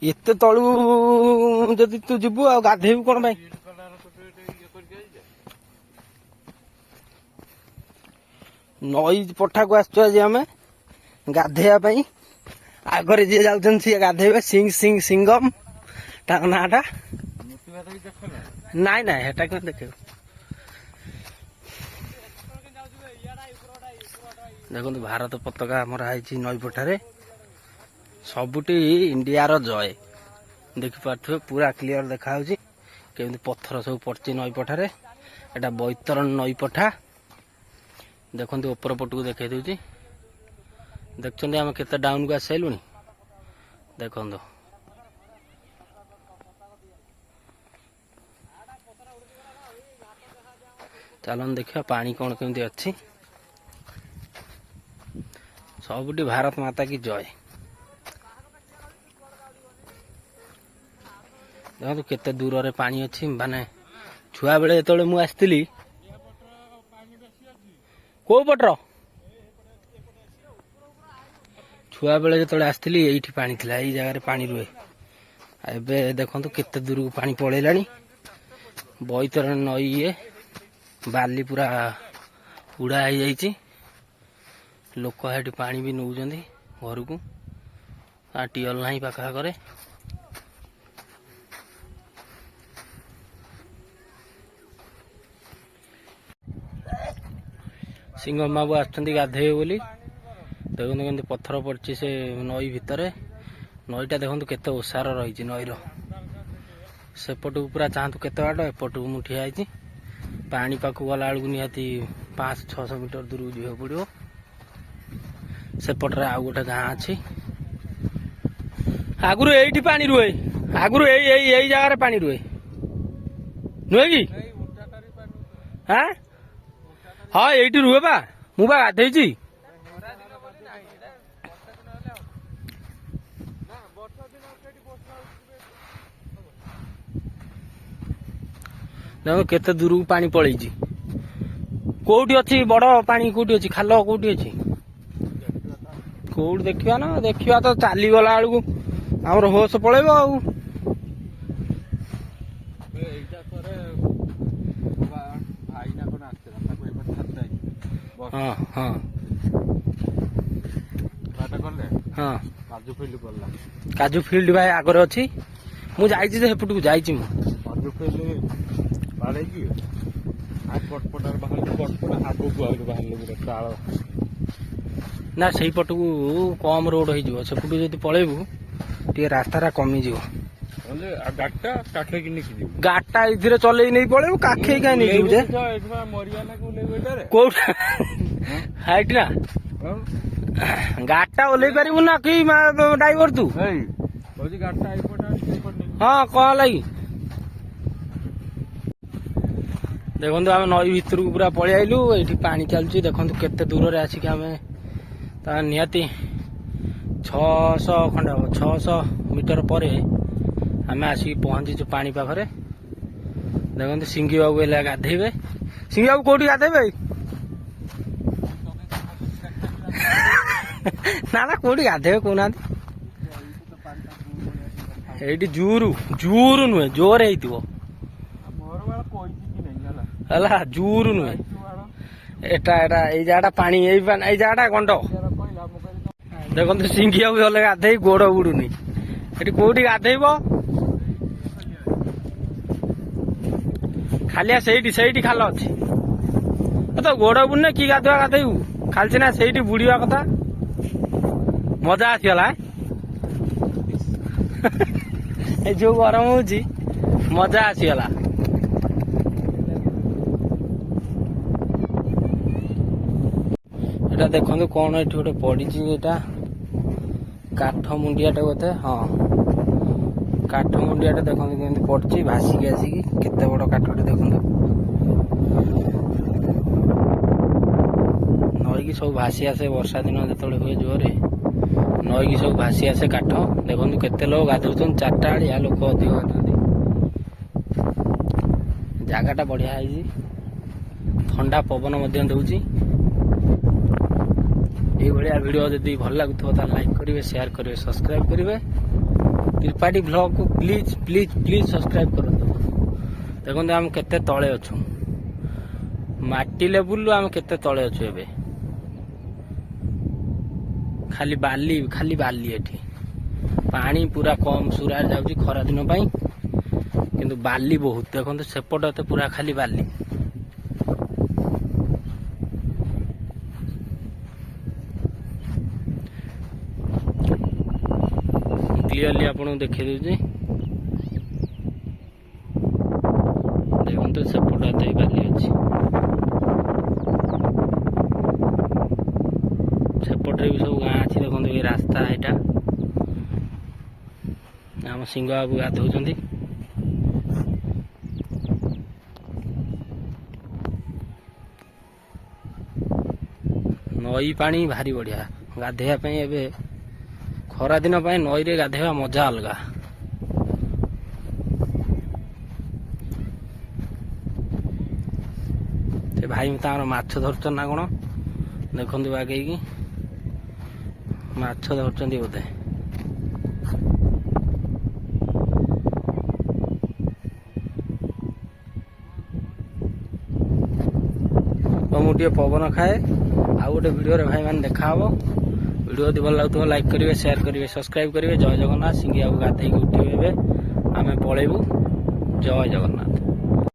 ଏତେ ତଳୁ ଯଦି ତୁ ଯିବୁ ଆଉ ଗାଧେଇବୁ କଣ ପାଇଁ? ନଈ ପଠାକୁ ଆସିଛୁ ଆଜି ଆମେ ଗାଧେଇବା ପାଇଁ। ଆଗରେ ଯିଏ ଯାଉଛନ୍ତି ସିଏ ଗାଧେଇବେ। ସିଙ୍ଗମ ତାଙ୍କ ନାଁ ଟା। ନାଇଁ ନାଇଁ ହେଟା କଣ ଦେଖିବୁ। ଦେଖନ୍ତୁ ଭାରତ ପତାକା ଆମର ହେଇଛି ନଈ ପଠାରେ। ସବୁଠି ଇଣ୍ଡିଆର ଜୟ। ଦେଖିପାରୁଥିବେ ପୁରା କ୍ଲିୟର ଦେଖାଯାଉଛି କେମିତି ପଥର ସବୁ ପଡିଛି ନଈ ପଠାରେ। ଏଟା ବୈତରଣୀ ନଈ ପଠା। ଦେଖନ୍ତୁ ଉପର ପଟକୁ ଦେଖେଇ ଦଉଛି। ଦେଖୁଛନ୍ତି ଆମେ କେତେ ଡାଉନକୁ ଆସି ସାରିଲୁଣି। ଦେଖନ୍ତୁ ଚାଲନ୍ତୁ ଦେଖିବା ପାଣି କଣ କେମିତି ଅଛି। ସବୁଠି ଭାରତ ମାତା କି ଜୟ। ଦେଖନ୍ତୁ କେତେ ଦୂରରେ ପାଣି ଅଛି। ମାନେ ଛୁଆ ବେଳେ ଯେତେବେଳେ ମୁଁ ଆସିଥିଲି। କୋଉ ପଟର? ଛୁଆ ବେଳେ ଯେତେବେଳେ ଆସିଥିଲି ଏଇଠି ପାଣି ଥିଲା। ଏଇ ଜାଗାରେ ପାଣି ରୁହେ। ଏବେ ଦେଖନ୍ତୁ କେତେ ଦୂରକୁ ପାଣି ପଳେଇଲାଣି। ବୈତରଣୀ ନଈ ଇଏ ବାଲି ପୁରା ଉଡା ହେଇଯାଇଛି। ଲୋକ ସେଠି ପାଣି ବି ନଉଛନ୍ତି ଘରକୁ। ଟିଅଲ ନାହିଁ ପାଖ ଆଖରେ। ସିଙ୍ଗମ ବାବୁ ଆସୁଛନ୍ତି ଗାଧେଇବେ ବୋଲି। ଦେଖନ୍ତୁ କେମିତି ପଥର ପଡିଛି ସେ ନଈ ଭିତରେ। ନଈଟା ଦେଖନ୍ତୁ କେତେ ଓସାର ରହିଛି ନଈର। ସେପଟକୁ ପୁରା ଚାହାନ୍ତୁ କେତେ ବାଟ। ଏପଟକୁ ମୁଁ ଠିଆ ହେଇଛି। ପାଣି ପାଖକୁ ଗଲା ବେଳକୁ ନିହାତି 500-600 ମିଟର ଦୂରକୁ ଯିବାକୁ ପଡିବ। ସେପଟରେ ଆଉ ଗୋଟେ ଗାଁ ଅଛି। ଆଗରୁ ଏଇଠି ପାଣି ରୁହେ। ଆଗରୁ ଏଇ ଜାଗାରେ ପାଣି ରୁହେ ନୁହେଁ କି? ହଁ ଏଇଠି ରୁହେ ବା। ମୁଁ ବା ଗାଧେଇଛି। ଦେଖ କେତେ ଦୂରକୁ ପାଣି ପଳେଇଛି। କୋଉଠି ଅଛି ବଡ ପାଣି? କୋଉଠି ଅଛି ଖାଲ? କୋଉଠି ଅଛି? କୋଉଠି ଦେଖିବା ନା। ଦେଖିବା ତ ଚାଲିଗଲା ବେଳକୁ ଆମର ହୋସ ପଳେଇବ ଆଉ। ହଁ ହଁ ହଁ କାଜୁ ଫିଲ୍ଡ ଭାଇ ଆଗରେ ଅଛି। ମୁଁ ଯାଇଛି ଯେ ସେପଟକୁ ଯାଇଛି। ମୁଁ ନା ସେଇପଟକୁ କମ ରୋଡ ହେଇଯିବ। ସେପଟକୁ ଯଦି ପଳେଇବୁ ଟିକେ ରାସ୍ତାଟା କମିଯିବ। ଗାଡିଟା ଏଥିରେ ଚଲେଇ ନେଇ ପଳେଇବୁ। କାଖେଇ କାହିଁ ନେଇଯିବୁ ଯେ? କୋଉଟା ହାଇଟ୍ ନା? ଗାଡିଟା ଓହ୍ଲେଇ ପାରିବୁ ନା କି ଡ୍ରାଇଭର ତୁ? ହଁ କଣ ଲାଗି? ଦେଖନ୍ତୁ ଆମେ ନଈ ଭିତରକୁ ପୁରା ପଳେଇ ଆଇଲୁ। ଏଇଠି ପାଣି ଚାଲୁଛି। ଦେଖନ୍ତୁ କେତେ ଦୂରରେ ଆସିକି ଆମେ ତା ନିହାତି 600 ଖଣ୍ଡେ ହବ। 600 ମିଟର ପରେ ଆମେ ଆସିକି ପହଞ୍ଚିଛୁ ପାଣି ପାଖରେ। ଦେଖନ୍ତୁ ସିଙ୍ଗି ବାବୁ ହେଲେ ଗାଧେଇବେ। ସିଙ୍ଗି ବାବୁ କୋଉଠି ଗାଧେଇବେ? ନା ନା କୋଉଠି ଗାଧେଇବେ କହୁନାହାନ୍ତି? ଏଇଠି ଜୁରୁ ନୁହେଁ ଜୋରେ ହେଇଥିବ ହେଲା। ଜୁରୁ ନୁହେଁ ଏଟା ଏଇ ଜାଗାଟା ପାଣି। ଏଇ ଜାଗାଟା ଗଣ୍ଡ। ଦେଖନ୍ତୁ ସିଙ୍ଗି ବାବୁ ଗଲେ ଗାଧେଇ ଗୋଡ ବୁଡୁନି। ଏଠି କୋଉଠି ଗାଧେଇବ? ଖାଲିଆ ସେଇଠି ଖାଲ ଅଛି। ତ ଗୋଡ ବୁଡୁନି କି ଗାଧେଇବୁ? ଖାଲି ସିନା ସେଇଠି ବୁଡିବା କଥା। ମଜା ଆସିଗଲା। ଏ ଯୋଉ ଗରମ ହଉଛି ମଜା ଆସିଗଲା। ଏଟା ଦେଖନ୍ତୁ କଣ ଏଠି ଗୋଟେ ପଡିଛି। ଏଟା କାଠ ମୁଣ୍ଡିଆଟେ ବୋଧେ। ହଁ କାଠ ମୁଣ୍ଡିଆଟେ ଦେଖନ୍ତୁ କେମିତି ପଡିଛି ଭାସିକି ଆସିକି। କେତେ ବଡ କାଠଟେ ଦେଖନ୍ତୁ। ନଈକି ସବୁ ଭାସି ଆସେ ବର୍ଷା ଦିନ ଯେତେବେଳେ ହୁଏ ଜୋରେ। ନଈକି ସବୁ ଭାସି ଆସେ କାଠ। ଦେଖନ୍ତୁ କେତେ ଲୋକ ଗାଧଉଛନ୍ତି। 4ଟା ବେଳିଆ ଲୋକ ଅଧିକ ଗାଧୁଛନ୍ତି। ଜାଗାଟା ବଢିଆ ହେଇଛି। ଥଣ୍ଡା ପବନ ମଧ୍ୟ ଦଉଛି। ଏଇଭଳିଆ ଭିଡିଓ ଯଦି ଭଲ ଲାଗୁଥିବ ତାହେଲେ ଲାଇକ୍ କରିବେ, ସେୟାର କରିବେ, ସବସ୍କ୍ରାଇବ କରିବେ। त्रिपाठी ब्लॉग को प्लीज प्लीज प्लीज सब्सक्राइब करूँ। देखो आम केते तले अच्छु माटी लेवल आम केते तले अच्छु एबे खाली बाली एठी पानी पूरा कम सुरार जाउची खरा दिन पाई किंतु बाली बहुत देखो सेपट तो पूरा खाली बाली। क्लियरली आपको देखी दूसरी देखो सेपट तो बाली अच्छी सेपटे भी सब गाँ अच्छी देखो ये रास्ता यहाँ आम सिंह बाबू गाधौं नई पानी भारी बढ़िया गाधेया एबे खरा दिन नई रे गाधेवा मजा अलगा। से भाई तार माछ धरछ ना कौन देखु बागेकी माछ धरछ बोधे तो मुझे पवन खाए आउ गोटे वीडियो भाई मैंने देखा वीडियो यदि भल लगे लाइक करेंगे शेयर करेंगे सब्सक्राइब करेंगे। जय जगन्नाथ सिंगिया गाधे उठे आम पलैबू। जय जगन्नाथ।